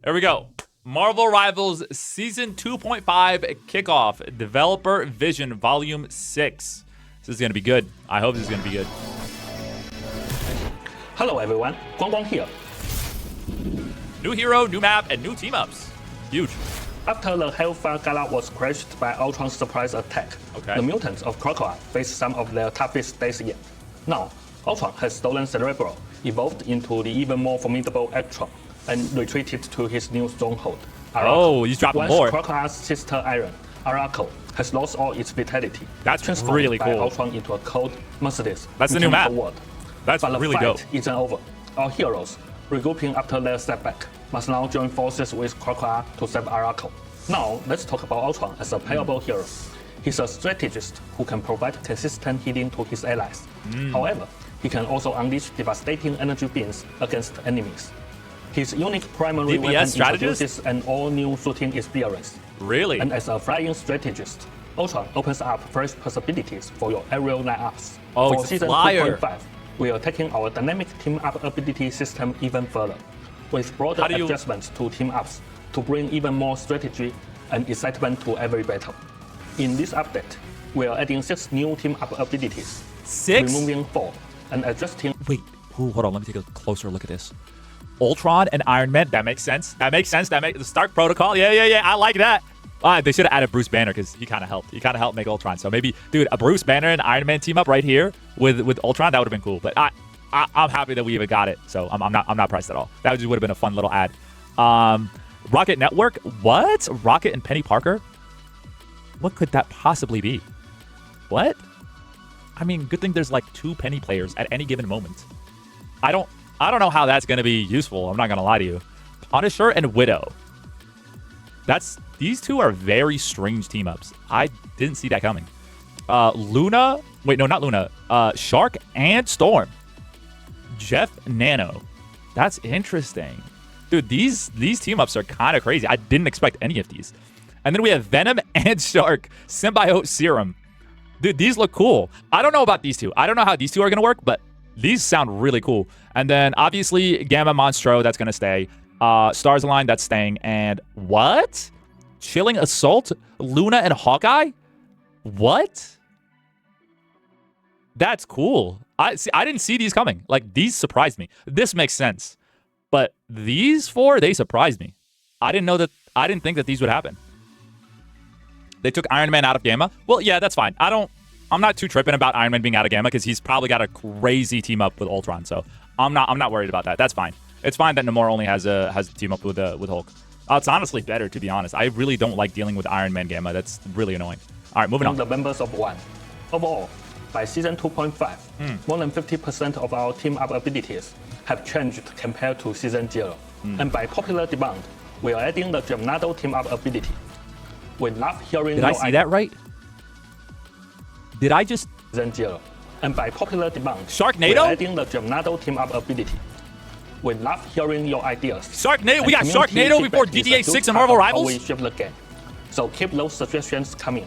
There we go. Marvel Rivals Season 2.5 kickoff. Developer Vision Volume 6. This is going to be good. I hope this is going to be good. Hello everyone, Guang here. New hero, new map, and new team-ups. Huge. After the Hellfire Gala was crushed by Ultron's surprise attack, the mutants of Krakoa faced some of their toughest days yet. Now, Ultron has stolen Cerebro, evolved into the even more formidable Ultron, and retreated to his new stronghold, Arakko. Oh, he's dropping more. Krakoa's sister iron, Arakko, has lost all its vitality. That's really cool. Ultron into a cold, merciless, that's the new map. That's but really dope. The fight isn't over. Our heroes, regrouping after their setback, must now join forces with Krakoa to save Arakko. Now, let's talk about Ultron as a playable hero. He's a strategist who can provide consistent healing to his allies. However, he can also unleash devastating energy beams against enemies. His unique primary weapon introduces an all-new shooting experience. Really? And as a flying strategist, Ultron opens up fresh possibilities for your aerial lineups. Oh, for Season 2.5, we are taking our dynamic team-up ability system even further, with broader adjustments to team-ups to bring even more strategy and excitement to every battle. In this update, we are adding 6 new team-up abilities. 6? Removing 4 and adjusting... Wait, hold on, let me take a closer look at this. Ultron and Iron Man, that makes sense. That makes sense. That makes the Stark Protocol. Yeah, I like that. They should have added Bruce Banner because he kind of helped. He kind of helped make Ultron. So maybe, dude, a Bruce Banner and Iron Man team up right here with Ultron, that would have been cool. But I'm happy that we even got it. So I'm not pressed at all. That just would have been a fun little ad. Rocket Network. What? Rocket and Penny Parker? What could that possibly be? What? I mean, good thing there's like 2 Penny players at any given moment. I don't know how that's going to be useful. I'm not going to lie to you. Punisher and Widow. These 2 are very strange team-ups. I didn't see that coming. Luna. Wait, no, not Luna. Shark and Storm. Jeff Nano. That's interesting. Dude, these team-ups are kind of crazy. I didn't expect any of these. And then we have Venom and Shark. Symbiote Serum. Dude, these look cool. I don't know about these 2. I don't know how these 2 are going to work, but these sound really cool. And then, obviously, Gamma Monstro, that's going to stay. Stars Align, that's staying. And what? Chilling Assault? Luna and Hawkeye? What? That's cool. I didn't see these coming. Like, these surprised me. This makes sense. But these 4, they surprised me. I didn't think that these would happen. They took Iron Man out of Gamma. Well, yeah, that's fine. I'm not too tripping about Iron Man being out of Gamma because he's probably got a crazy team up with Ultron. So I'm not worried about that. That's fine. It's fine that Namor only has a team up with Hulk. It's honestly better, to be honest. I really don't like dealing with Iron Man Gamma. That's really annoying. All right, moving on. The members of 1. Overall, by Season 2.5, more than 50% of our team-up abilities have changed compared to Season 0. And by popular demand, we are adding the Gemnado team-up ability. We love hearing Did I see that right? Did I just... Season 0. And by popular demand, Sharknado? we are adding the Gemnado team-up ability. We love hearing your ideas. Sharknado? We got Sharknado before GTA 6 and Marvel Rivals? We shape the game. So keep those suggestions coming.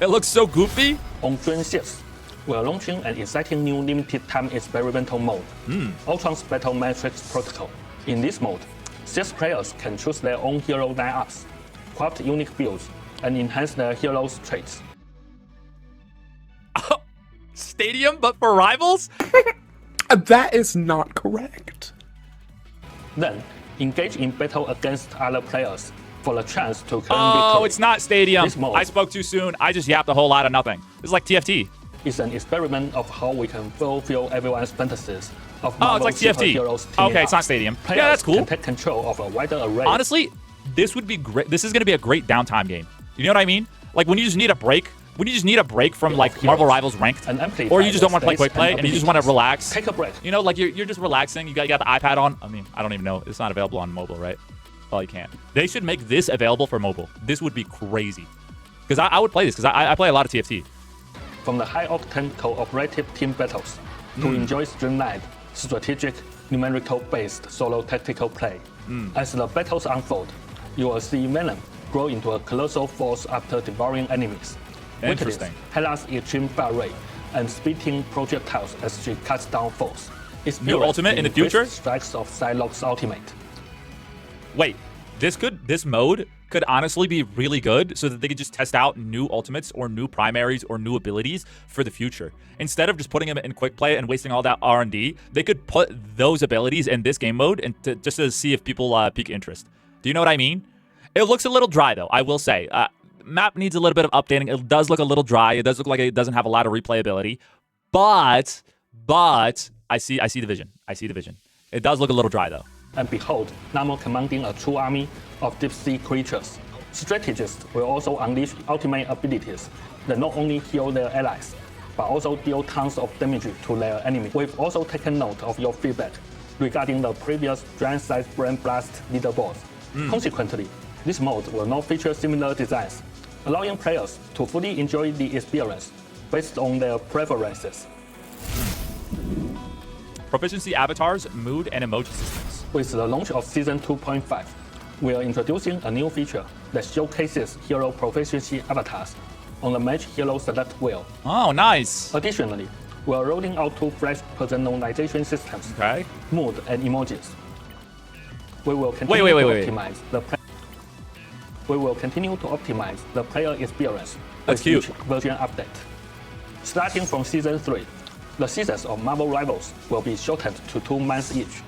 It looks so goofy. On June 6th, we are launching an exciting new limited-time experimental mode, Ultron's Battle Matrix Protocol. In this mode, 6 players can choose their own hero lineups, craft unique builds, and enhance their heroes' traits. Stadium, but for Rivals? That is not correct. Then, engage in battle against other players for the chance to claim victory. victory. It's not Stadium. I spoke too soon. I just yapped a whole lot of nothing. It's like TFT. It's an experiment of how we can fulfill everyone's fantasies of Marvel it's like TFT. Okay, it's not Stadium. Players yeah, that's cool. Can take control of a wider array. Honestly, this would be great. This is going to be a great downtime game. You know what I mean? Like when you just need a break. When you just need a break from like Marvel Rivals ranked, or you just don't want to play quick play and you just want to relax. Take a break. You know, like you're just relaxing. You got the iPad on. I mean, I don't even know. It's not available on mobile, right? Well, you can't. They should make this available for mobile. This would be crazy. Because I would play this because I play a lot of TFT. From the high-octane cooperative team battles to enjoy streamlined, strategic, numerical-based solo tactical play. As the battles unfold, you will see Venom grow into a colossal force after devouring enemies. Interesting. Hella's extreme fire rate and spitting projectiles as she cuts down foes. new ultimate in the future? Strikes of Psylocke's ultimate. Wait, this mode could honestly be really good so that they could just test out new ultimates or new primaries or new abilities for the future. Instead of just putting them in quick play and wasting all that R&D, they could put those abilities in this game mode and just to see if people pique interest. Do you know what I mean? It looks a little dry though, I will say. Map needs a little bit of updating. It does look a little dry. It does look like it doesn't have a lot of replayability. But I see the vision. I see the vision. It does look a little dry though. And behold, Namo commanding a true army of deep sea creatures. Strategists will also unleash ultimate abilities that not only heal their allies, but also deal tons of damage to their enemy. We've also taken note of your feedback regarding the previous giant-sized Brain Blast leaderboards. Consequently, this mode will not feature similar designs, allowing players to fully enjoy the experience based on their preferences. Proficiency avatars, mood, and emoji systems. With the launch of Season 2.5, we are introducing a new feature that showcases hero proficiency avatars on the Match Hero Select wheel. Oh, nice. Additionally, we are rolling out 2 fresh personalization systems, Okay. mood and emojis. We will continue to optimize the player experience That's with cute. each version update. Starting from Season 3, the seasons of Marvel Rivals will be shortened to 2 months each.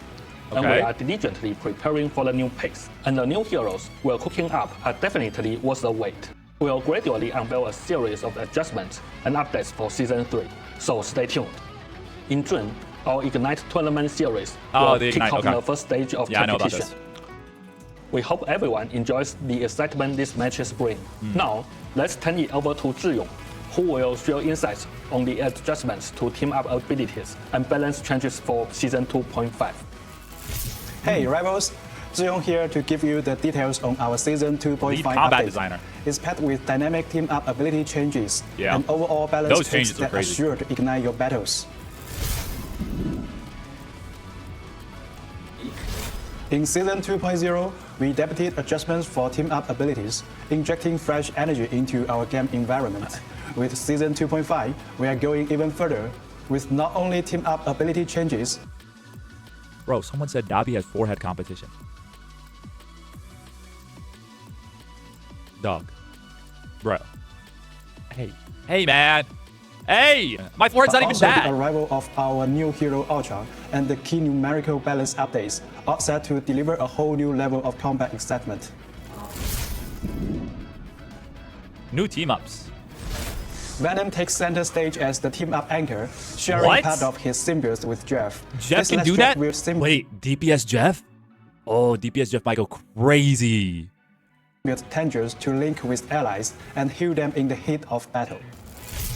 And we Okay. are diligently preparing for the new picks. And the new heroes we're cooking up are definitely worth the wait. We'll gradually unveil a series of adjustments and updates for Season 3, so stay tuned. In June, our Ignite tournament series will the kick Ignite, off okay. the first stage of Yeah, I know about competition. this. We hope everyone enjoys the excitement these matches bring. Now, let's turn it over to Zhiyong, who will share insights on the adjustments to team up abilities and balance changes for Season 2.5. Hey Rivals, Zhiyong here to give you the details on our Season 2.5 Lead combat update. designer. It's packed with dynamic team-up ability changes Yeah. and overall balance Those changes tweaks are that are crazy. sure to ignite your battles. In Season 2.0, we debuted adjustments for team-up abilities, injecting fresh energy into our game environment. With Season 2.5, we are going even further, with not only team-up ability changes, Bro, someone said Dabi has forehead competition. Dog. Bro. Hey, man. Hey, my forehead's not even also the bad. arrival of our new Hero Ultra and the key numerical balance updates are set to deliver a whole new level of combat excitement. New team-ups. Venom takes center stage as the team-up anchor, sharing What? part of his symbiote with Jeff. Jeff This can lets do Jeff that? with symbiote Wait, DPS Jeff? Oh, DPS Jeff might go crazy. tangers to link with allies and heal them in the heat of battle.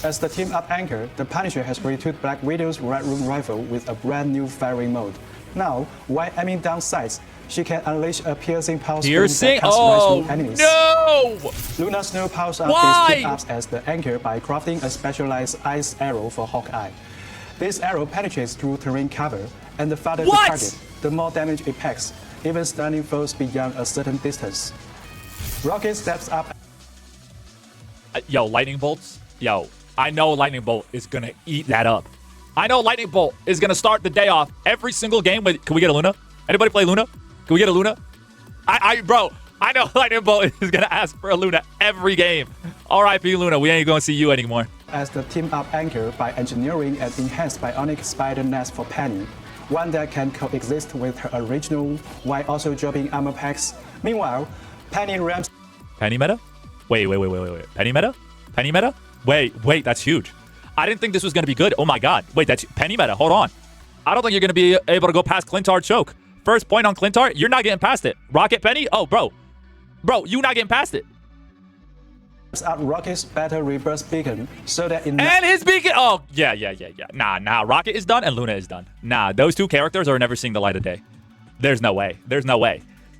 As the team-up anchor, the Punisher has retooled Black Widow's Red Room rifle with a brand new firing mode. Now, while aiming down sights, she can unleash a piercing pulse Piercing? that cuts right Oh, through enemies. no! Luna Snow powers up Why? these team-ups as the anchor by crafting a specialized ice arrow for Hawkeye. This arrow penetrates through terrain cover, and the farther What? the target, the more damage it packs, even stunning foes beyond a certain distance. Rocket steps up. Yo, Lightning Bolts? Yo, I know Lightning Bolt is going to eat that up. I know Lightning Bolt is going to start the day off every single game with... Can we get a Luna? Anybody play Luna? Can we get a Luna? Bro, I know Lightning Bolt is going to ask for a Luna every game. R.I.P. Luna, we ain't going to see you anymore. As the team-up anchor by engineering an enhanced bionic spider nest for Penny, one that can coexist with her original while also dropping armor packs. Meanwhile, Penny ramps Penny meta? Wait. Penny meta? Penny meta? Wait, that's huge. I didn't think this was going to be good. Oh my god. Wait, that's Penny meta. Hold on. I don't think you're going to be able to go past Clintar choke. First point on Clintar, you're not getting past it. Rocket Penny? Oh, bro, you're not getting past it. out Rocket's battle reverse beacon so that in And his beacon. Oh, yeah. Nah. Rocket is done and Luna is done. Nah, those two characters are never seeing the light of day. There's no way.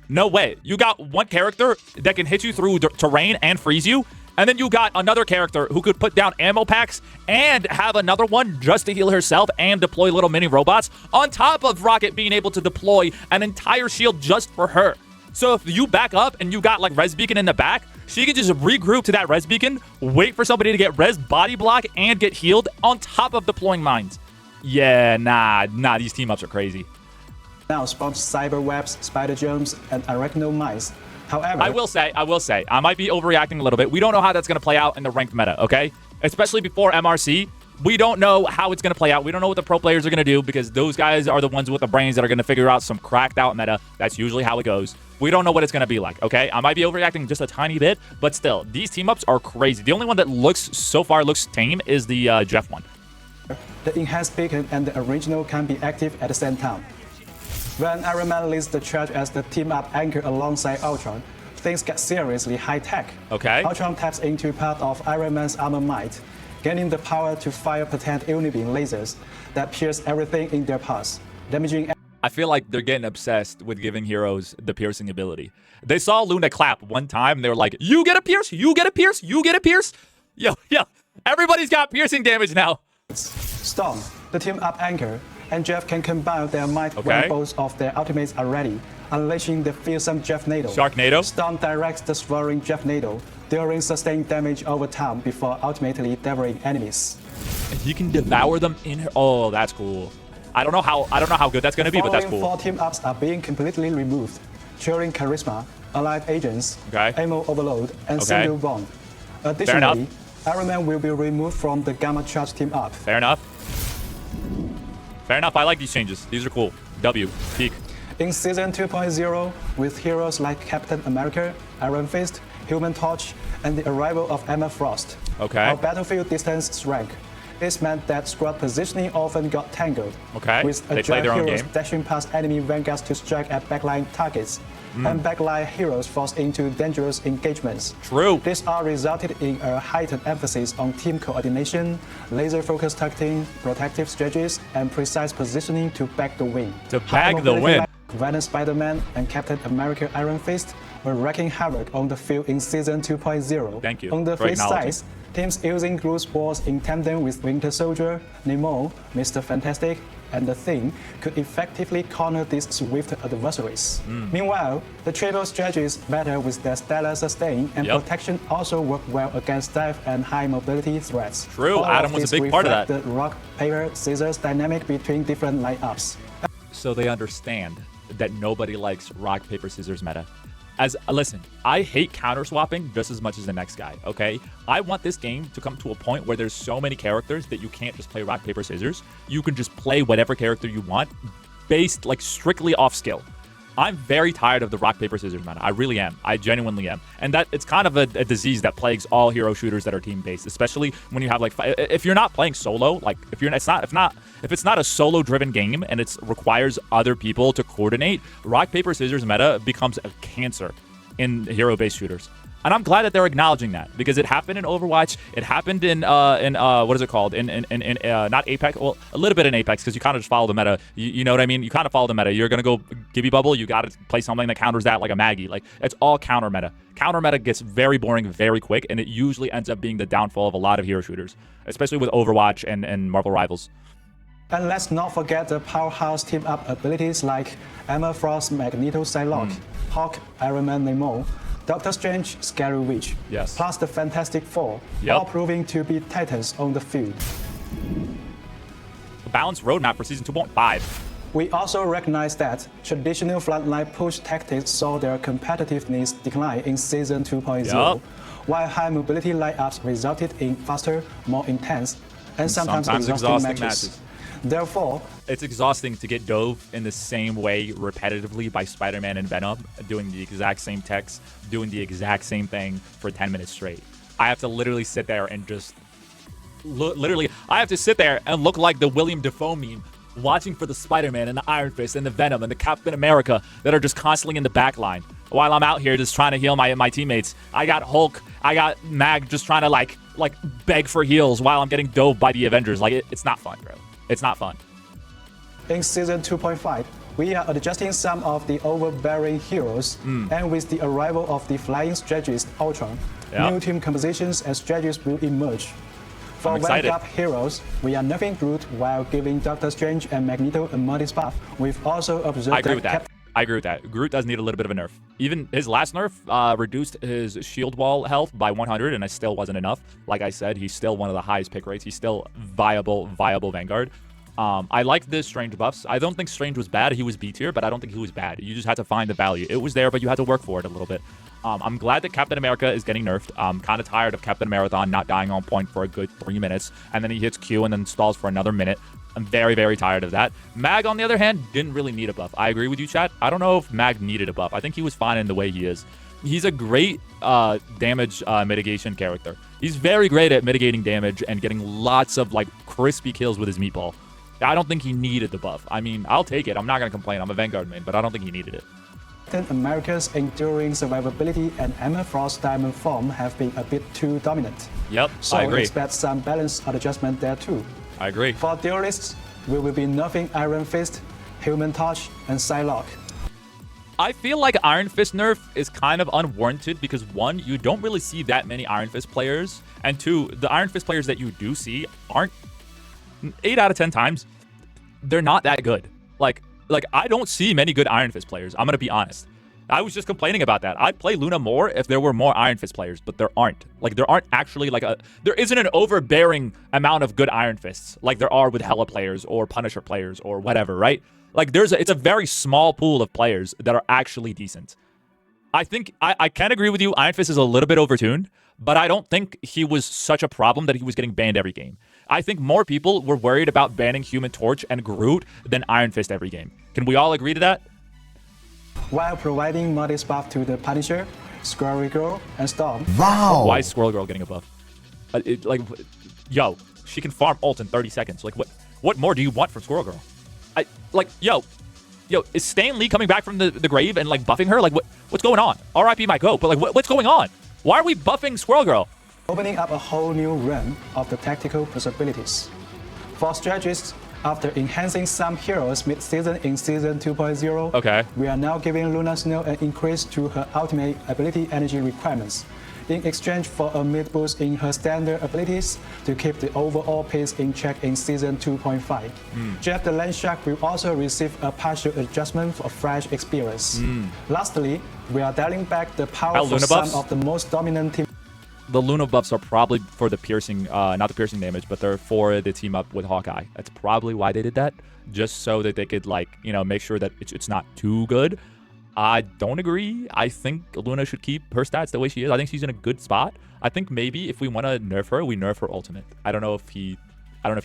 No way. You got one character that can hit you through terrain and freeze you. And then you got another character who could put down ammo packs and have another one just to heal herself and deploy little mini robots on top of Rocket being able to deploy an entire shield just for her. So if you back up and you got like res beacon in the back, she can just regroup to that res beacon, wait for somebody to get res, body block, and get healed on top of deploying mines. Yeah, nah, these team-ups are crazy. Now spawns cyber webs, spider germs, and arachno mice. However, I will say, I might be overreacting a little bit. We don't know how that's going to play out in the ranked meta, okay? Especially before MRC. We don't know how it's going to play out. We don't know what the pro players are going to do because those guys are the ones with the brains that are going to figure out some cracked out meta. That's usually how it goes. We don't know what it's going to be like, okay? I might be overreacting just a tiny bit, but still, these team-ups are crazy. The only one that so far looks tame is the Jeff one. the enhanced beacon and the original can be active at the same time. When Iron Man leads the charge as the team-up anchor alongside Ultron, things get seriously high-tech. Okay. Ultron taps into part of Iron Man's armor might, gaining the power to fire potent unibeam lasers that pierce everything in their path, damaging. I feel like they're getting obsessed with giving heroes the piercing ability. They saw Luna clap one time, and they were like, you get a pierce, you get a pierce, you get a pierce. Yo, everybody's got piercing damage now. Storm, the team-up anchor, and Jeff can combine their might when both of their ultimates are ready, unleashing the fearsome Jeff-nado. Sharknado. Storm directs the swirling Jeff-nado, dealing sustained damage over time before ultimately devouring enemies. And you can devour them in her. Oh, that's cool. I don't know how good that's going to be, but that's cool. Four team-ups are being completely removed, cheering charisma, allied agents, ammo overload, and single bond. Additionally, Iron Man will be removed from the Gamma Charge team-up. Fair enough. Fair enough. I like these changes. These are cool. W. Peak. In Season 2.0, with heroes like Captain America, Iron Fist, Human Torch, and the arrival of Emma Frost, our battlefield distance shrank. This meant that squad positioning often got tangled, with agile heroes dashing past enemy vanguards to strike at backline targets, and backline heroes forced into dangerous engagements. True. This all resulted in a heightened emphasis on team coordination, laser-focused targeting, protective strategies, and precise positioning to bag the win. To bag the win. Like Venom Spider-Man and Captain America Iron Fist were wreaking havoc on the field in Season 2.0. Thank you. On the flip side, teams using Groot Balls in tandem with Winter Soldier, Nemo, Mr. Fantastic, and The Thing could effectively corner these swift adversaries. Meanwhile, the triple strategies matter with their stellar sustain and protection also work well against dive and high mobility threats. True, All Adam was a big part of that. The rock, paper, scissors dynamic between different lineups. So they understand that nobody likes rock, paper, scissors meta. Listen, I hate counter swapping just as much as the next guy, okay? I want this game to come to a point where there's so many characters that you can't just play rock, paper, scissors. You can just play whatever character you want based like strictly off skill. I'm very tired of the rock, paper, scissors meta. I really am. I genuinely am. And that it's kind of a disease that plagues all hero shooters that are team-based, especially when you have like, if you're not playing solo, like if it's not a solo-driven game and it requires other people to coordinate, rock, paper, scissors meta becomes a cancer in hero-based shooters. And I'm glad that they're acknowledging that because it happened in Overwatch. It happened in what is it called? In not Apex. Well, a little bit in Apex because you kind of just follow the meta. You know what I mean? You kind of follow the meta. You're gonna go Gibby Bubble. You got to play something that counters that, like a Maggie. Like it's all counter meta. Counter meta gets very boring very quick, and it usually ends up being the downfall of a lot of hero shooters, especially with Overwatch and Marvel Rivals. And let's not forget the powerhouse team-up abilities like Emma Frost, Magneto, Psylocke, Hawk, Iron Man, Nemo, Doctor Strange, Scary Witch, plus the Fantastic Four, all proving to be titans on the field. A balanced roadmap for Season 2.5. We also recognize that traditional frontline push tactics saw their competitiveness decline in Season 2.0, while high mobility lineups resulted in faster, more intense, and sometimes exhausting matches. Therefore, it's exhausting to get dove in the same way repetitively by Spider-Man and Venom, doing the exact same text, doing the exact same thing for 10 minutes straight. I have to literally sit there and just I have to sit there and look like the William Dafoe meme, watching for the Spider-Man and the Iron Fist and the Venom and the Captain America that are just constantly in the back line while I'm out here just trying to heal my teammates. I got Hulk, I got Mag just trying to like beg for heals while I'm getting dove by the Avengers. Like it's not fun, bro. It's not fun. In Season 2.5, we are adjusting some of the overbearing heroes, and with the arrival of the flying strategist Ultron, new team compositions and strategies will emerge. For Vanguard heroes, we are nerfing Groot while giving Doctor Strange and Magneto a modest buff. We've also observed I agree with that. Groot does need a little bit of a nerf. Even his last nerf reduced his shield wall health by 100, and it still wasn't enough. Like I said, he's still one of the highest pick rates. He's still viable Vanguard. I like the Strange buffs. I don't think Strange was bad. He was B tier, but I don't think he was bad. You just had to find the value. It was there, but you had to work for it a little bit. I'm glad that Captain America is getting nerfed. I'm kind of tired of Captain Marathon not dying on point for a good 3 minutes, and then he hits Q and then stalls for another minute. I'm very, very tired of that. Mag, on the other hand, didn't really need a buff. I agree with you, chat. I don't know if Mag needed a buff. I think he was fine in the way he is. He's a great damage mitigation character. He's very great at mitigating damage and getting lots of like crispy kills with his meatball. I don't think he needed the buff. I mean, I'll take it. I'm not going to complain. I'm a Vanguard main, but I don't think he needed it. Captain America's enduring survivability and Emma Frost's diamond form have been a bit too dominant. Yep, So I agree. expect some balance adjustment there too. I agree. For duelists, we will be nerfing Iron Fist, Human Torch, and Psylocke. I feel like Iron Fist nerf is kind of unwarranted because, one, you don't really see that many Iron Fist players, and two, the Iron Fist players that you do see aren't 8 out of 10 times, they're not that good. Like I don't see many good Iron Fist players. I'm going to be honest. I was just complaining about that. I'd play Luna more if there were more Iron Fist players, but there aren't. Like, there aren't actually there isn't an overbearing amount of good Iron Fists like there are with Hela players or Punisher players or whatever, right? Like, it's a very small pool of players that are actually decent. I think I can agree with you. Iron Fist is a little bit overtuned, but I don't think he was such a problem that he was getting banned every game. I think more people were worried about banning Human Torch and Groot than Iron Fist every game. Can we all agree to that? While providing modest buff to the Punisher, Squirrel Girl, and Storm. Wow. Why is Squirrel Girl getting a buff? Yo, she can farm ult in 30 seconds. Like, what more do you want from Squirrel Girl? Yo, is Stan Lee coming back from the grave and like buffing her? Like, what's going on? R.I.P. my goat, but like, what's going on? Why are we buffing Squirrel Girl? Opening up a whole new realm of the tactical possibilities. For strategists, after enhancing some heroes mid-season in Season 2.0, Okay. we are now giving Luna Snow an increase to her ultimate ability energy requirements, in exchange for a mid-boost in her standard abilities to keep the overall pace in check in Season 2.5. Jeff the Land Shark will also receive a partial adjustment for a fresh experience. Lastly, we are dialing back the power for Luna some buffs? of the most dominant team. The Luna buffs are probably for the piercing, not the piercing damage, but they're for the team up with Hawkeye. That's probably why they did that, just so that they could, like, you know, make sure that it's not too good. I don't agree. I think Luna should keep her stats the way she is. I think she's in a good spot. I think maybe if we want to nerf her, we nerf her ultimate. I don't know if he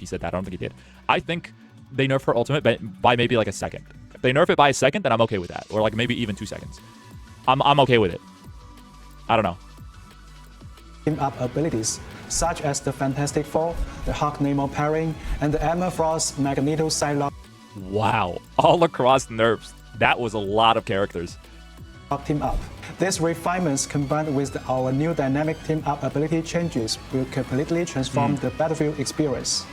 said that. I don't think he did. I think they nerf her ultimate by maybe like a second. If they nerf it by a second, then I'm okay with that, or like maybe even 2 seconds. I'm okay with it. I don't know. Team up abilities, such as the Fantastic Four, the Hulk Namor pairing, and the Emma Frost Magneto Psylocke Wow. All across nerfs. That was a lot of characters. team up. These refinements combined with our new dynamic team up ability changes will completely transform the battlefield experience.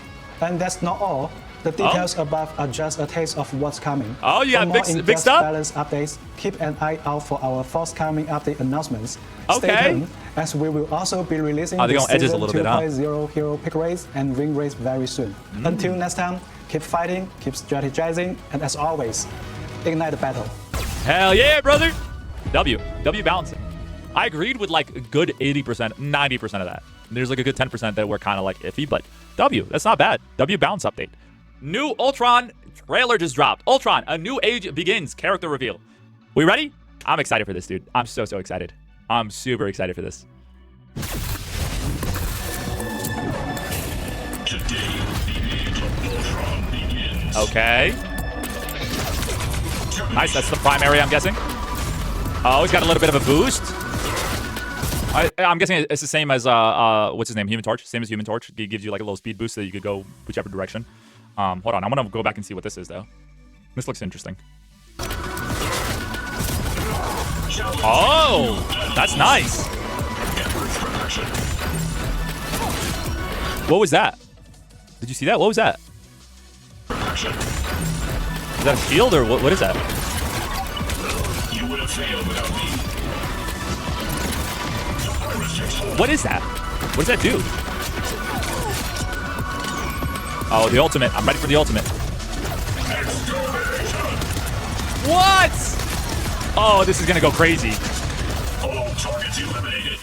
And that's not all. The details above are just a taste of what's coming. Oh, you got For more big in-depth stuff? balance updates, keep an eye out for our forthcoming update announcements. Okay. Stay tuned, as we will also be releasing they're the going edges a Season little bit, huh? 2.0 hero pick race and win race very soon. Until next time, keep fighting, keep strategizing, and as always, ignite the battle. Hell yeah, brother. W balancing. I agreed with like a good 80%, 90% of that. There's like a good 10% that were kind of like iffy, but W, that's not bad. W balance update. New Ultron trailer just dropped. Ultron, a new age begins. Character reveal. We ready? I'm excited for this, dude. I'm so excited. I'm super excited for this. Today, the age of Ultron begins. Okay. Nice, that's the primary, I'm guessing. Oh, he's got a little bit of a boost. I'm guessing it's the same as, what's his name? Human Torch. Same as Human Torch. It gives you like a little speed boost so you could go whichever direction. Hold on, I'm gonna go back and see what this is, though. This looks interesting. Oh, that's nice. What was that? Did you see that? What was that? Is that a shield or what is that? You would have failed without me. What is that? What does that do? Oh, the ultimate. I'm ready for the ultimate. What? Oh, this is gonna go crazy. All targets eliminated.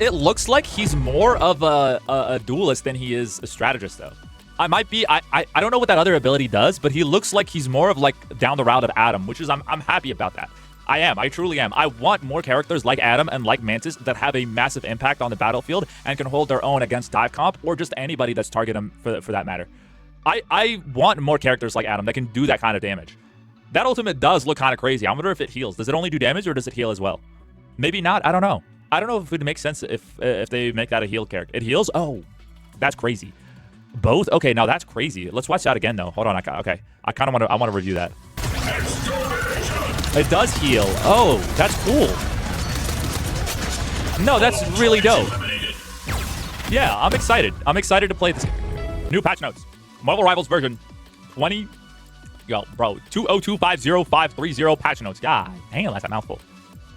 It looks like he's more of a duelist than he is a strategist, though. I might be. I don't know what that other ability does, but he looks like he's more of like down the route of Adam, which is I'm happy about that. I am. I truly am. I want more characters like Adam and like Mantis that have a massive impact on the battlefield and can hold their own against dive comp or just anybody that's target him for that matter. I want more characters like Adam that can do that kind of damage. That ultimate does look kind of crazy. I wonder if it heals. Does it only do damage or does it heal as well? Maybe not. I don't know. I don't know if it would make sense if they make that a heal character. It heals? Oh, that's crazy. Both? Okay, now that's crazy. Let's watch that again though. Hold on. Okay. I kind of want to review that. It does heal. Oh, that's cool. No, that's really dope. Yeah, I'm excited. I'm excited to play this. New patch notes. Marvel Rivals version 20. Yo, bro, 20250.530 patch notes. God damn, that's a mouthful.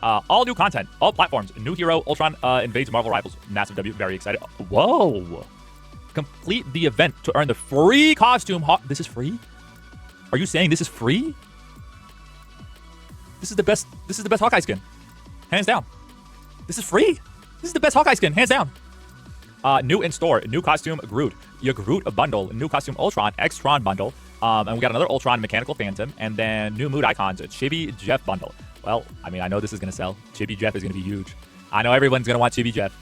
All new content, all platforms. New hero, Ultron invades Marvel Rivals. Massive W, very excited. Whoa. Complete the event to earn the free costume. This is free? Are you saying this is free? This is the best Hawkeye skin. Hands down. This is free? This is the best Hawkeye skin, hands down. New in store, new costume Groot. Your Groot bundle, new costume Ultron, X-Tron bundle. And we got another Ultron Mechanical Phantom, and then new mood icons, Chibi Jeff bundle. Well, I mean, I know this is going to sell. Chibi Jeff is going to be huge. I know everyone's going to want Chibi Jeff.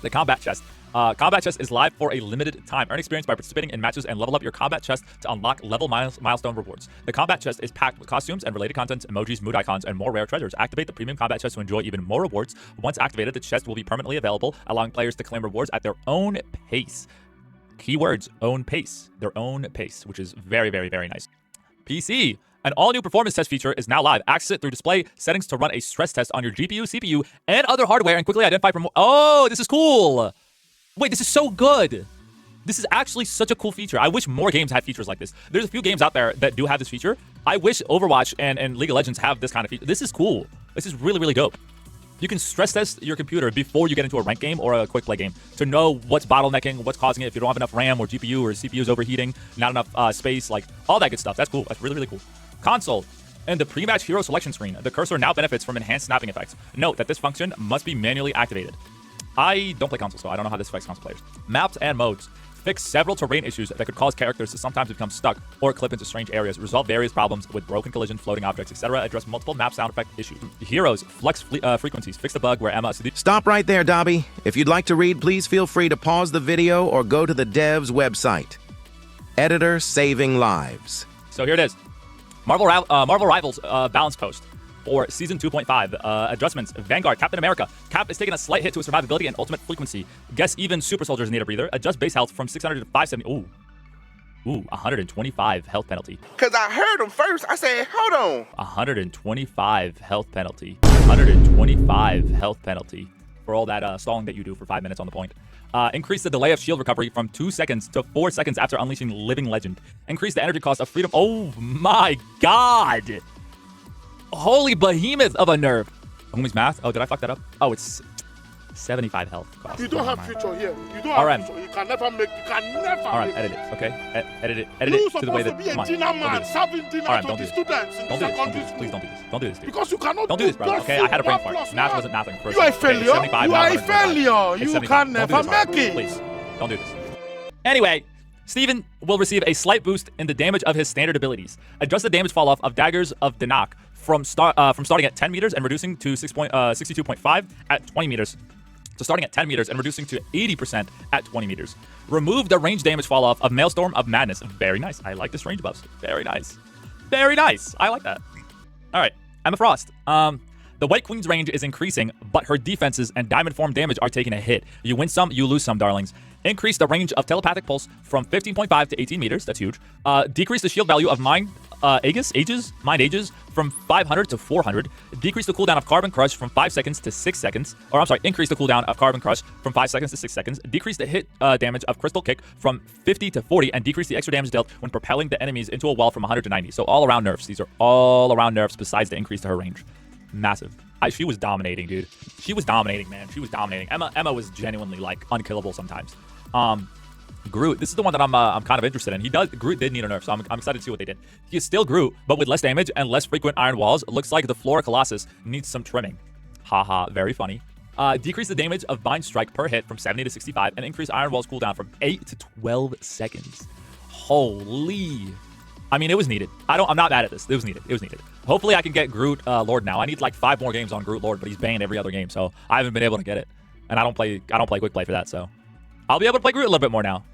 The combat chest. Combat chest is live for a limited time. Earn experience by participating in matches and level up your combat chest to unlock level milestone rewards. The combat chest is packed with costumes and related contents, emojis, mood icons, and more rare treasures. Activate the premium combat chest to enjoy even more rewards. Once activated, the chest will be permanently available, allowing players to claim rewards at their own pace. Keywords, own pace. Their own pace, which is very, very, very nice. PC. An all-new performance test feature is now live. Access it through display settings to run a stress test on your GPU, CPU, and other hardware and quickly identify for more. Oh, this is cool. Wait, this is so good. This is actually such a cool feature. I wish more games had features like this. There's a few games out there that do have this feature. I wish Overwatch and League of Legends have this kind of feature. This is cool. This is really, really dope. You can stress test your computer before you get into a ranked game or a quick play game to know what's bottlenecking, what's causing it, if you don't have enough RAM or GPU or CPU is overheating, not enough space, like all that good stuff. That's cool. That's really, really cool. Console. And the pre-match hero selection screen. The cursor now benefits from enhanced snapping effects. Note that this function must be manually activated. I don't play console, so I don't know how this affects console players. Maps and modes. Fix several terrain issues that could cause characters to sometimes become stuck or clip into strange areas. Resolve various problems with broken collision, floating objects, etc. Address multiple map sound effect issues. Heroes. Flex frequencies. Fix the bug where Emma... Stop right there, Dabi. If you'd like to read, please feel free to pause the video or go to the dev's website. Editor saving lives. So here it is. Marvel Rivals balance post. For Season 2.5, adjustments. Vanguard, Captain America. Cap is taking a slight hit to his survivability and ultimate frequency. Guess even super soldiers need a breather. Adjust base health from 600 to 570. Ooh, 125 health penalty. Because I heard him first. I said, hold on. 125 health penalty. 125 health penalty for all that stalling that you do for 5 minutes on the point. Increase the delay of shield recovery from 2 seconds to 4 seconds after unleashing Living Legend. Increase the energy cost of freedom. Oh my god. Holy behemoth of a nerf. Homie's math. Oh, did I fuck that up? Oh, it's 75 health cost. You don't have future here. You don't have future. You can never make. All right, edit it. Okay, edit it to the way that. Come on. Serving dinner All right, to don't the do this. students in Don't the do this. secondary school. Please don't do this. Don't do this, dude. Because you cannot. Don't do this, bro. Okay, I had a brain fart. Math wasn't mathing. You are a failure. You are a failure. You can never make it. Please, don't do this. Anyway. Steven will receive a slight boost in the damage of his standard abilities. Adjust the damage fall off of Daggers of Danak from starting at 10 meters and reducing to 62.5 at 20 meters. So starting at 10 meters and reducing to 80% at 20 meters. Remove the range damage fall off of Maelstrom of Madness. Very nice. I like this range buffs. Very nice. Very nice. I like that. All right. Emma Frost. The White Queen's range is increasing, but her defenses and diamond form damage are taking a hit. You win some, you lose some, darlings. Increase the range of Telepathic Pulse from 15.5 to 18 meters. That's huge. Decrease the shield value of Mind Aegis from 500 to 400. Decrease the cooldown of Carbon Crush from 5 seconds to 6 seconds. Or I'm sorry, increase the cooldown of Carbon Crush from 5 seconds to 6 seconds. Decrease the hit damage of Crystal Kick from 50 to 40, and decrease the extra damage dealt when propelling the enemies into a wall from 100 to 90. So all around nerfs. These are all around nerfs besides the increase to her range. Massive. She was dominating, dude. She was dominating, man. She was dominating. Emma was genuinely like unkillable sometimes. Groot, this is the one that I'm kind of interested in. Groot did need a nerf, so I'm excited to see what they did. He is still Groot, but with less damage and less frequent iron walls. It looks like the Flora Colossus needs some trimming. Haha, very funny. Decrease the damage of Bind Strike per hit from 70 to 65, and increase Iron Wall's cooldown from 8 to 12 seconds. Holy. I mean, it was needed. I'm not mad at this. It was needed. It was needed. Hopefully I can get Groot Lord now. I need like 5 more games on Groot Lord, but he's banned every other game, so I haven't been able to get it. And I don't play quick play for that, so I'll be able to play Groot a little bit more now.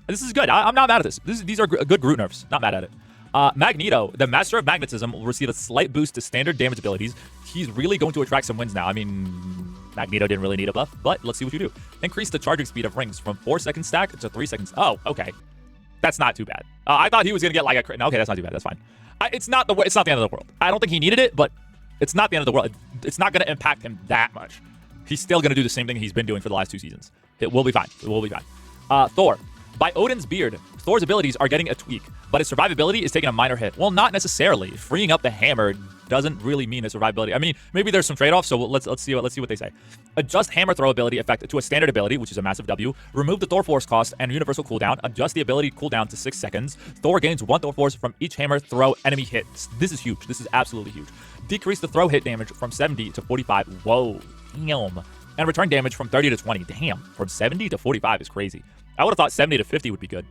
This is good. I'm not mad at this. These are good Groot nerfs. Not mad at it. Magneto, the Master of Magnetism, will receive a slight boost to standard damage abilities. He's really going to attract some wins now. I mean, Magneto didn't really need a buff, but let's see what you do. Increase the charging speed of rings from 4 second stack to 3 seconds. Oh, okay. That's not too bad. I thought he was going to get like a crit. No, okay, that's not too bad. That's fine. It's not the end of the world. I don't think he needed it, but it's not the end of the world. It's not going to impact him that much. He's still going to do the same thing he's been doing for the last 2 seasons. It will be fine. It will be fine. Thor. By Odin's beard, Thor's abilities are getting a tweak, but his survivability is taking a minor hit. Well, not necessarily. Freeing up the hammer doesn't really mean his survivability. I mean, maybe there's some trade-offs, so let's see what they say. Adjust hammer throw ability effect to a standard ability, which is a massive W. Remove the Thor Force cost and universal cooldown. Adjust the ability cooldown to 6 seconds. Thor gains 1 Thor Force from each hammer throw enemy hit. This is huge. This is absolutely huge. Decrease the throw hit damage from 70 to 45. Whoa. Damn. And return damage from 30 to 20. Damn. From 70 to 45 is crazy. I would have thought 70 to 50 would be good.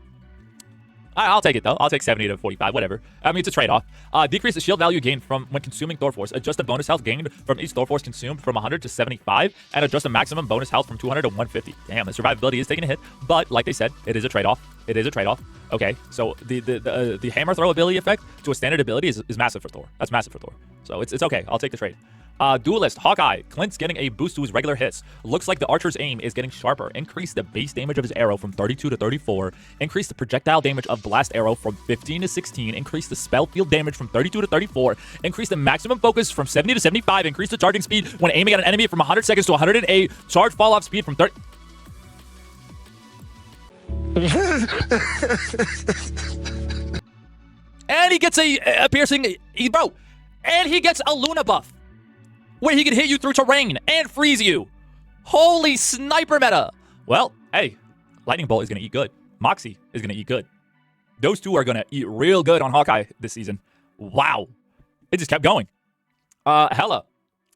I'll take it, though. I'll take 70 to 45, whatever. I mean, it's a trade-off. Decrease the shield value gained from when consuming Thor Force. Adjust the bonus health gained from each Thor Force consumed from 100 to 75, and adjust the maximum bonus health from 200 to 150. Damn, the survivability is taking a hit, but like they said, it is a trade-off. It is a trade-off. Okay, so the hammer throw ability effect to a standard ability is massive for Thor. That's massive for Thor. So it's okay. I'll take the trade. Duelist, Hawkeye. Clint's getting a boost to his regular hits. Looks like the archer's aim is getting sharper. Increase the base damage of his arrow from 32 to 34. Increase the projectile damage of blast arrow from 15 to 16. Increase the spell field damage from 32 to 34. Increase the maximum focus from 70 to 75. Increase the charging speed when aiming at an enemy from 100 seconds to 108. Charge fall off speed from 30... And he gets a piercing... Bro, and he gets a Luna buff, where he can hit you through terrain and freeze you. Holy sniper meta. Well, hey, Lightning Bolt is going to eat good. Moxie is going to eat good. Those two are going to eat real good on Hawkeye this season. Wow. It just kept going. Hela,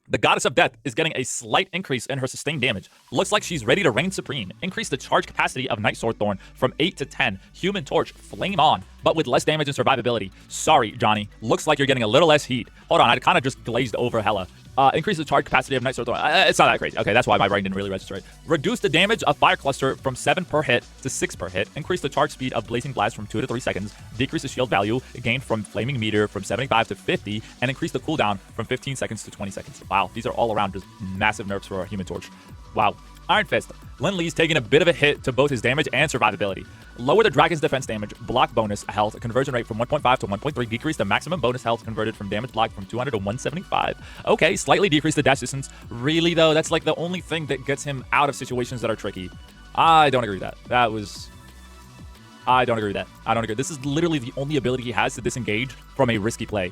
the Goddess of Death, is getting a slight increase in her sustained damage. Looks like she's ready to reign supreme. Increase the charge capacity of Night Sword Thorn from 8 to 10. Human Torch, flame on, but with less damage and survivability. Sorry, Johnny. Looks like you're getting a little less heat. Hold on, I kind of just glazed over Hela. Increase the charge capacity of Night Sword Thorn. It's not that crazy. Okay, that's why my brain didn't really register it. Reduce the damage of Fire Cluster from 7 per hit to 6 per hit. Increase the charge speed of Blazing Blast from 2 to 3 seconds. Decrease the shield value gained from Flaming Meteor from 75 to 50. And increase the cooldown from 15 seconds to 20 seconds. Wow, these are all around just massive nerfs for our Human Torch. Wow. Iron Fist. Lin Lee's taking a bit of a hit to both his damage and survivability. Lower the dragon's defense damage, block bonus health, conversion rate from 1.5 to 1.3. Decrease the maximum bonus health converted from damage block from 200 to 175. Okay, slightly decrease the dash distance. Really, though, that's like the only thing that gets him out of situations that are tricky. I don't agree with that. I don't agree with that. I don't agree. This is literally the only ability he has to disengage from a risky play.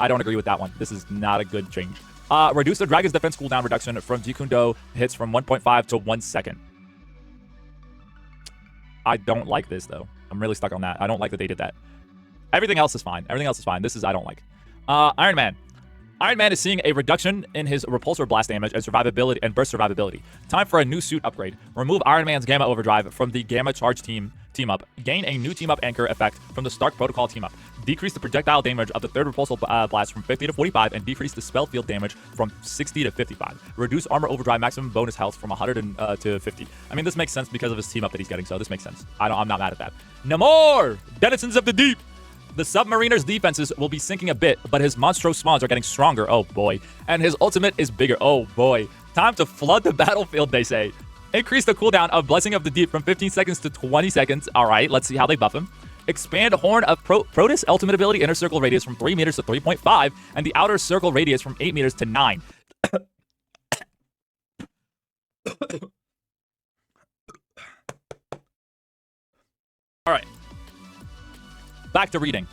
I don't agree with that one. This is not a good change. Reduce the dragon's defense cooldown reduction from Jikundo hits from 1.5 to 1 second. I don't like this, though. I'm really stuck on that. I don't like that they did that. Everything else is fine. Everything else is fine. This is I don't like. Iron Man. Iron Man is seeing a reduction in his repulsor blast damage and survivability and burst survivability. Time for a new suit upgrade. Remove Iron Man's Gamma Overdrive from the Gamma Charge team up. Gain a new team up anchor effect from the Stark Protocol team up. Decrease the projectile damage of the third repulsor blast from 50 to 45 and decrease the spell field damage from 60 to 55. Reduce armor overdrive maximum bonus health from 100 to 50. I mean, this makes sense because of his team up that he's getting, so this makes sense. I'm not mad at that. Namor! Denizens of the Deep! The Submariner's defenses will be sinking a bit, but his Monstro spawns are getting stronger, oh boy. And his ultimate is bigger, oh boy. Time to flood the battlefield, they say. Increase the cooldown of Blessing of the Deep from 15 seconds to 20 seconds. Alright, let's see how they buff him. Expand Horn of Protus ultimate ability inner circle radius from 3 meters to 3.5, and the outer circle radius from 8 meters to 9. Alright. Back to reading.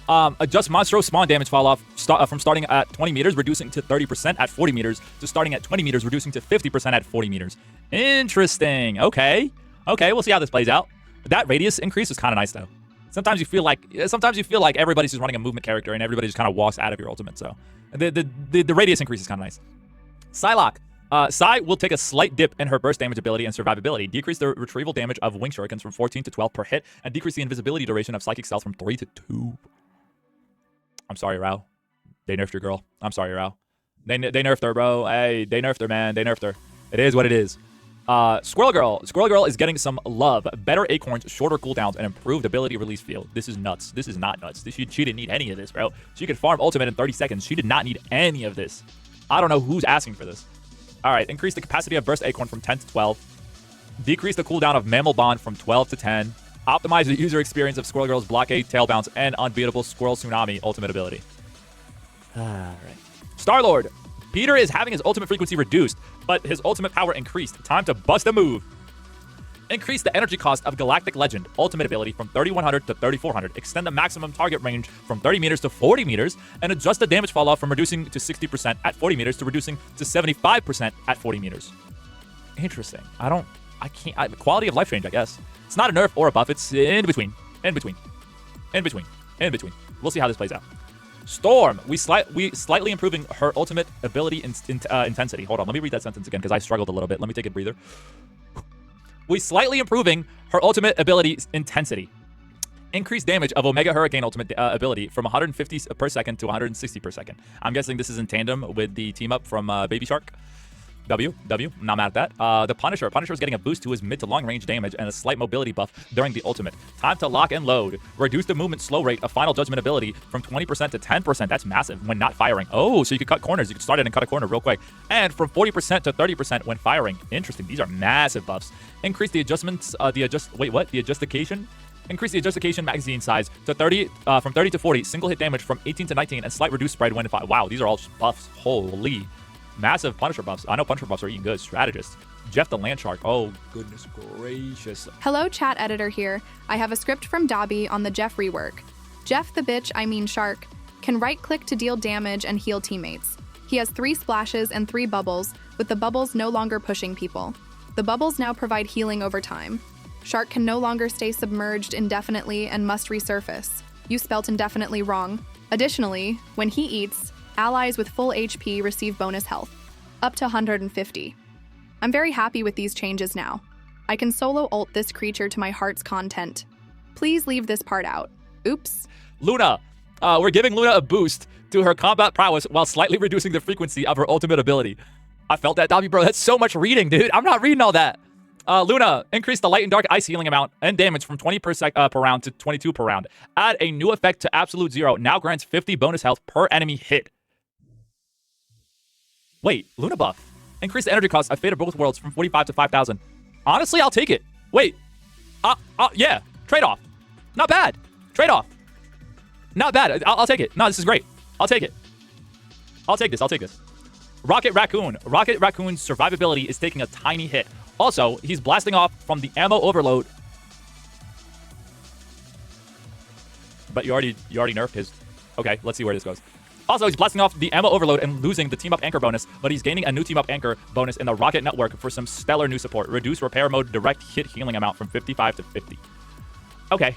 Adjust Monstro spawn damage fall off from starting at 20 meters, reducing to 30% at 40 meters, to starting at 20 meters, reducing to 50% at 40 meters. Interesting. Okay. Okay, we'll see how this plays out. That radius increase is kind of nice, though. Sometimes you feel like everybody's just running a movement character and everybody just kind of walks out of your ultimate, so the radius increase is kind of nice. Psylocke. Sai will take a slight dip in her burst damage ability and survivability, decrease the retrieval damage of wing shurikens from 14 to 12 per hit, and decrease the invisibility duration of psychic cells from 3 to 2. I'm sorry, Rao. They nerfed your girl. I'm sorry, Rao. They nerfed her, bro. Hey, they nerfed her, man. They nerfed her. It is what it is. Squirrel Girl. Squirrel Girl is getting some love. Better acorns, shorter cooldowns, and improved ability release field. This is nuts. This is not nuts. She didn't need any of this, bro. She could farm ultimate in 30 seconds. She did not need any of this. I don't know who's asking for this. All right, increase the capacity of Burst Acorn from 10 to 12. Decrease the cooldown of Mammal Bond from 12 to 10. Optimize the user experience of Squirrel Girl's Blockade, Tail Bounce, and Unbeatable Squirrel Tsunami ultimate ability. All right. Star-Lord. Peter is having his ultimate frequency reduced, but his ultimate power increased. Time to bust a move. Increase the energy cost of Galactic Legend ultimate ability from 3100 to 3400. Extend the maximum target range from 30 meters to 40 meters, and adjust the damage fall off from reducing to 60% at 40 meters to reducing to 75% at 40 meters. Interesting. Quality of life change, I guess. It's not a nerf or a buff. It's in between. In between. We'll see how this plays out. Storm. We slightly improving her ultimate ability intensity. Hold on. Let me read that sentence again because I struggled a little bit. Let me take a breather. We slightly improving her ultimate ability intensity. Increased damage of Omega Hurricane ultimate ability from 150 per second to 160 per second. I'm guessing this is in tandem with the team up from Baby Shark. W. Not mad at that. The Punisher. Punisher is getting a boost to his mid to long range damage and a slight mobility buff during the ultimate. Time to lock and load. Reduce the movement slow rate of Final Judgment ability from 20% to 10%. That's massive when not firing. Oh, so you could cut corners. You could start it and cut a corner real quick. And from 40% to 30% when firing. Interesting. These are massive buffs. Increase the adjustments. The adjustication. Increase the adjustication magazine size to 30 from 30 to 40. Single hit damage from 18 to 19 and slight reduced spread when fire. Wow, these are all buffs. Holy. Massive Punisher buffs. I know Punisher buffs are eating good. Strategist. Jeff the Land Shark. Oh, goodness gracious. Hello, chat editor here. I have a script from Dabi on the Jeff rework. Jeff the bitch, I mean shark, can right-click to deal damage and heal teammates. He has 3 splashes and 3 bubbles, with the bubbles no longer pushing people. The bubbles now provide healing over time. Shark can no longer stay submerged indefinitely and must resurface. You spelt indefinitely wrong. Additionally, when he eats, allies with full HP receive bonus health, up to 150. I'm very happy with these changes now. I can solo ult this creature to my heart's content. Please leave this part out. Oops. Luna. We're giving Luna a boost to her combat prowess while slightly reducing the frequency of her ultimate ability. I felt that, Dobby, bro. That's so much reading, dude. I'm not reading all that. Luna, increase the light and dark ice healing amount and damage from 20 per round to 22 per round. Add a new effect to absolute 0. Now grants 50 bonus health per enemy hit. Wait, Luna buff. Increase the energy cost of Fate of Both Worlds from 45 to 5,000. Honestly, I'll take it. Wait. Yeah. Trade-off. Not bad. Trade-off. Not bad. I'll take it. No, this is great. I'll take it. I'll take this. Rocket Raccoon. Rocket Raccoon's survivability is taking a tiny hit. Also, he's blasting off from the ammo overload. But you already nerfed his... Okay, let's see where this goes. Also, he's blasting off the ammo overload and losing the team-up anchor bonus, but he's gaining a new team-up anchor bonus in the Rocket Network for some stellar new support. Reduce repair mode direct hit healing amount from 55 to 50. Okay.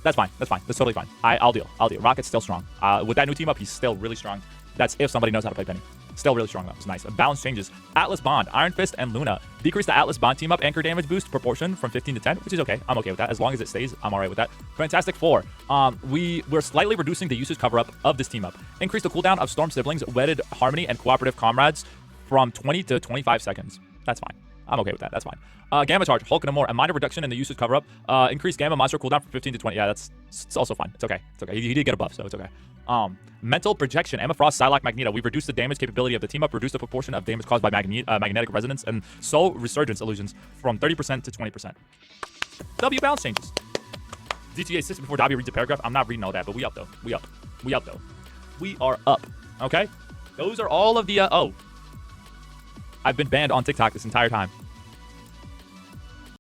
That's fine. That's totally fine. I'll deal. Rocket's still strong. With that new team-up, he's still really strong. That's if somebody knows how to play Penny. Still really strong, though. It's nice. Balance changes. Atlas Bond, Iron Fist, and Luna. Decrease the Atlas Bond team-up anchor damage boost proportion from 15 to 10, which is okay. I'm okay with that. As long as it stays, I'm all right with that. Fantastic Four. We're slightly reducing the usage cover-up of this team-up. Increase the cooldown of Storm Siblings, Wedded Harmony, and Cooperative Comrades from 20 to 25 seconds. That's fine. I'm okay with that. That's fine. Gamma Charge, Hulk and more. A minor reduction in the usage cover-up. Increase Gamma Monster cooldown from 15 to 20. Yeah, it's also fine. It's okay. He did get a buff, so it's okay. Mental Projection, Emma Frost, Psylocke, Magneto. We've reduced the damage capability of the team-up, reduced the proportion of damage caused by magnetic resonance and soul resurgence illusions from 30% to 20%. W balance changes. GTA system before Dobby reads a paragraph. I'm not reading all that, but we up, though. We are up. Okay? Those are all of the... I've been banned on TikTok this entire time.